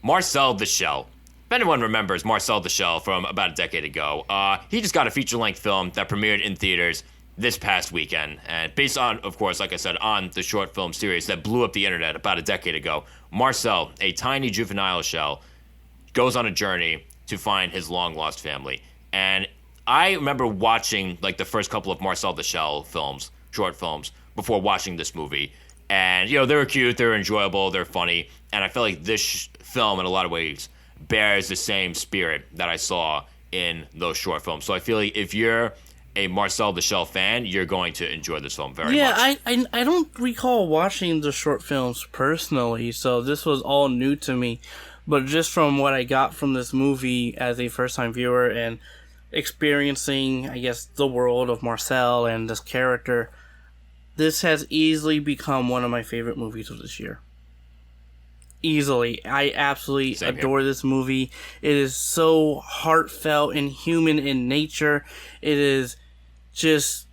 Marcel the Shell. If anyone remembers Marcel the Shell from about a decade ago, he just got a feature-length film that premiered in theaters this past weekend. And based on, of course, like I said, on the short film series that blew up the internet about a decade ago, Marcel, a tiny juvenile shell, goes on a journey to find his long-lost family. And I remember watching like the first couple of Marcel the Shell films, short films, before watching this movie. And, they were cute, they were enjoyable, they're funny. And I feel like this film, in a lot of ways, bears the same spirit that I saw in those short films. So I feel like if you're a Marcel the Shell fan, you're going to enjoy this film very much. Yeah, I don't recall watching the short films personally, so this was all new to me. But just from what I got from this movie as a first-time viewer and experiencing, I guess, the world of Marcel and this character, this has easily become one of my favorite movies of this year. Easily. I absolutely adore this movie. It is so heartfelt and human in nature. It is just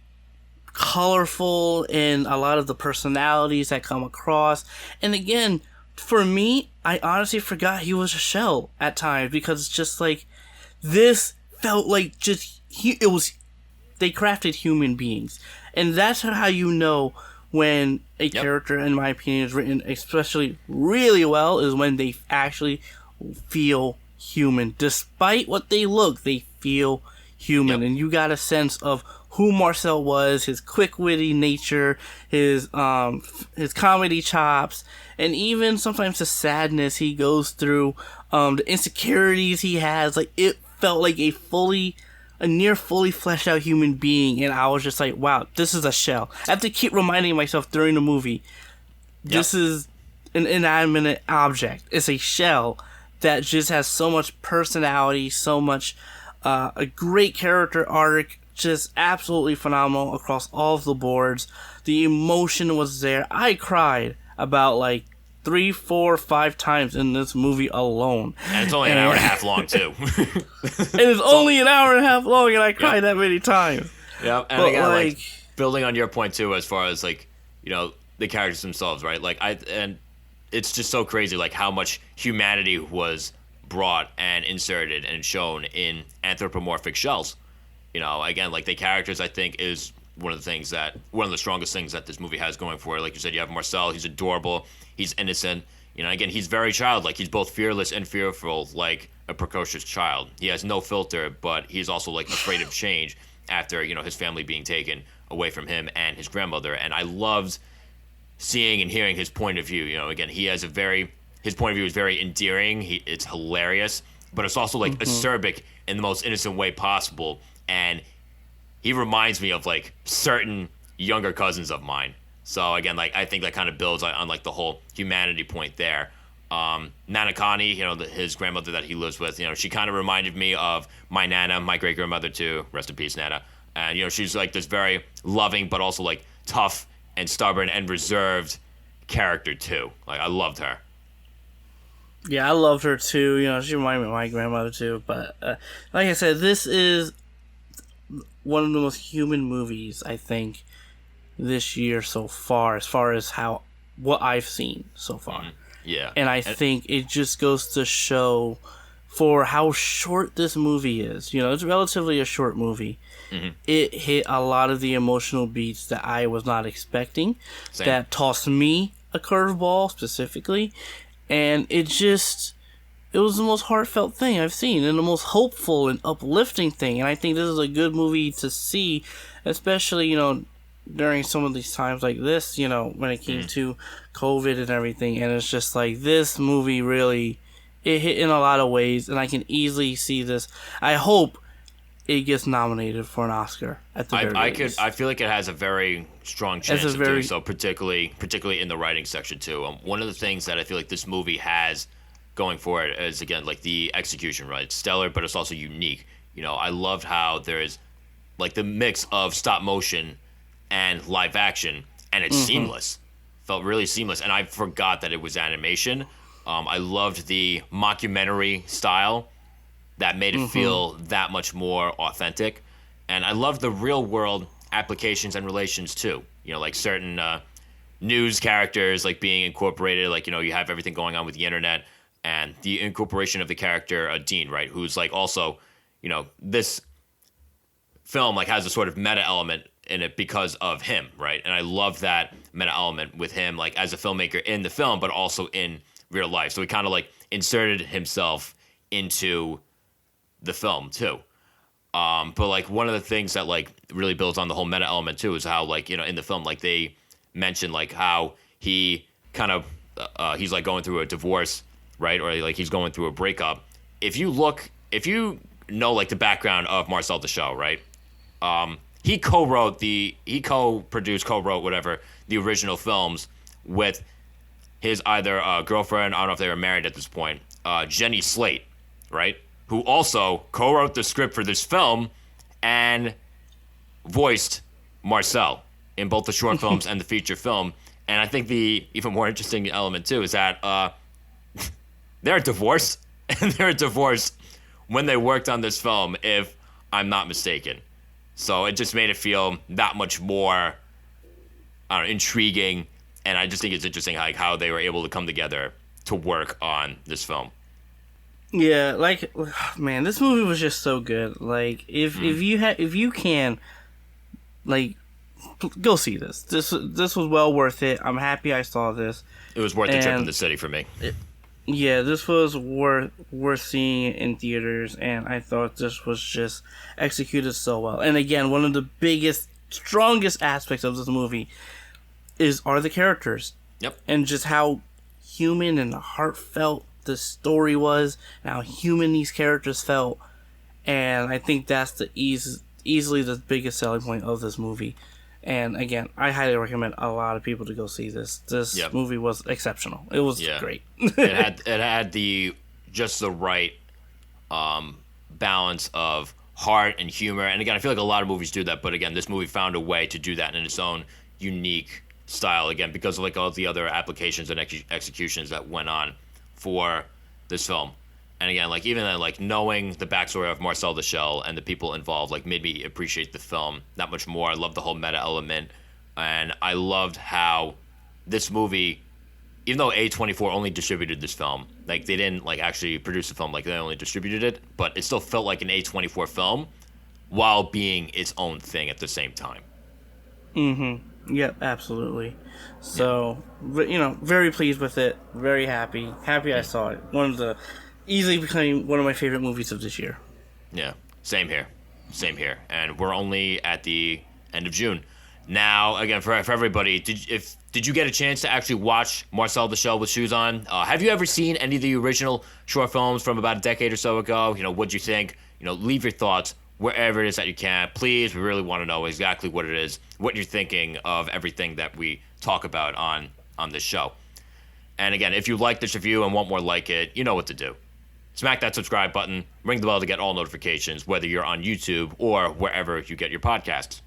colorful in a lot of the personalities that come across. And again, for me, I honestly forgot he was a shell at times, because it's just like, this felt like they crafted human beings. And that's how you know when a character, in my opinion, is written especially really well, is when they actually feel human. Despite what they look, they feel human. And you got a sense of who Marcel was, his quick-witty nature, his comedy chops, and even sometimes the sadness he goes through, the insecurities he has. Like, it felt like a near fully fleshed out human being, and I was just like, wow, this is a shell. I have to keep reminding myself during the movie, this is an inanimate object. It's a shell that just has so much personality, so much, a great character arc, just absolutely phenomenal across all of the boards. The emotion was there. I cried about like 3, 4, 5 times in this movie alone. And it's only an hour and a half long, too. It is only an hour and a half long, and I cried that many times. Yeah, and again, like, building on your point, too, as far as, like, the characters themselves, right? Like, and it's just so crazy, like, how much humanity was brought and inserted and shown in anthropomorphic shells. Again, like, the characters, I think, is one of the strongest things that this movie has going for it. Like you said, you have Marcel, he's adorable, he's innocent. Again, he's very childlike. He's both fearless and fearful, like a precocious child. He has no filter, but he's also, like, afraid of change after, his family being taken away from him and his grandmother. And I loved seeing and hearing his point of view. Again, his point of view is very endearing. It's hilarious, but it's also, like, acerbic in the most innocent way possible. And he reminds me of, like, certain younger cousins of mine. So, again, like, I think that kind of builds on like, the whole humanity point there. Nana Connie, his grandmother that he lives with, she kind of reminded me of my Nana, my great-grandmother, too. Rest in peace, Nana. And, she's, like, this very loving but also, like, tough and stubborn and reserved character, too. Like, I loved her. Yeah, I loved her, too. She reminded me of my grandmother, too. But, like I said, this is one of the most human movies, I think, this year so far as what I've seen so far. Yeah. And I think it just goes to show for how short this movie is. It's relatively a short movie. It hit a lot of the emotional beats that I was not expecting. Same. That tossed me a curveball specifically. And it was the most heartfelt thing I've seen, and the most hopeful and uplifting thing. And I think this is a good movie to see, especially, during some of these times like this, when it came to COVID and everything. And it's just like, this movie really, it hit in a lot of ways, and I can easily see this. I hope it gets nominated for an Oscar at the very least. I feel like it has a very strong chance of doing so, particularly in the writing section, too. One of the things that I feel like this movie has going for it is, again, like, the execution, right? It's stellar, but it's also unique. I loved how there's, like, the mix of stop motion and live action, and it's seamless. Felt really seamless, and I forgot that it was animation. I loved the mockumentary style that made it feel that much more authentic, and I loved the real-world applications and relations, too. Like, certain news characters, like, being incorporated, like, you have everything going on with the internet. and the incorporation of the character Dean, right, who's like also, this film like has a sort of meta element in it because of him, right? And I love that meta element with him, like as a filmmaker in the film, but also in real life. So he kind of like inserted himself into the film too. But like one of the things that like really builds on the whole meta element too is how like, in the film, like they mention like how he kind of, he's like going through a divorce, right? Or like he's going through a breakup. If you know like the background of Marcel the Shell, right? He co-produced, whatever, the original films with his either girlfriend, I don't know if they were married at this point, Jenny Slate, right? Who also co-wrote the script for this film and voiced Marcel in both the short films and the feature film. And I think the even more interesting element, too, is that they're divorced, and they're divorced when they worked on this film, if I'm not mistaken. So it just made it feel that much more, intriguing, and I just think it's interesting like how they were able to come together to work on this film. Yeah, like, man, this movie was just so good. Like, if you can, like, go see this. This was well worth it. I'm happy I saw this. It was worth the trip in the city for me. Yeah, this was worth seeing in theaters, and I thought this was just executed so well. And again, one of the biggest, strongest aspects of this movie are the characters. Yep. And just how human and heartfelt the story was, and how human these characters felt. And I think that's easily the biggest selling point of this movie. And again, I highly recommend a lot of people to go see this. This movie was exceptional. It was great. it had the right balance of heart and humor. And again, I feel like a lot of movies do that, but again, this movie found a way to do that in its own unique style. Again, because of like all the other applications and executions that went on for this film. And again, like even then, like knowing the backstory of Marcel the Shell and the people involved, like made me appreciate the film that much more. I loved the whole meta element, and I loved how this movie, even though A24 only distributed this film, like they didn't like actually produce the film, like they only distributed it, but it still felt like an A24 film while being its own thing at the same time. Mm-hmm. Yep, absolutely. So, very pleased with it. Very happy. Happy I saw it. Easily became one of my favorite movies of this year. Yeah, same here. And we're only at the end of June. Now, again, for everybody, did you get a chance to actually watch Marcel the Shell with Shoes On? Have you ever seen any of the original short films from about a decade or so ago? What'd you think? Leave your thoughts wherever it is that you can. Please, we really want to know exactly what it is, what you're thinking of everything that we talk about on this show. And again, if you like this review and want more like it, you know what to do. Smack that subscribe button, ring the bell to get all notifications, whether you're on YouTube or wherever you get your podcasts.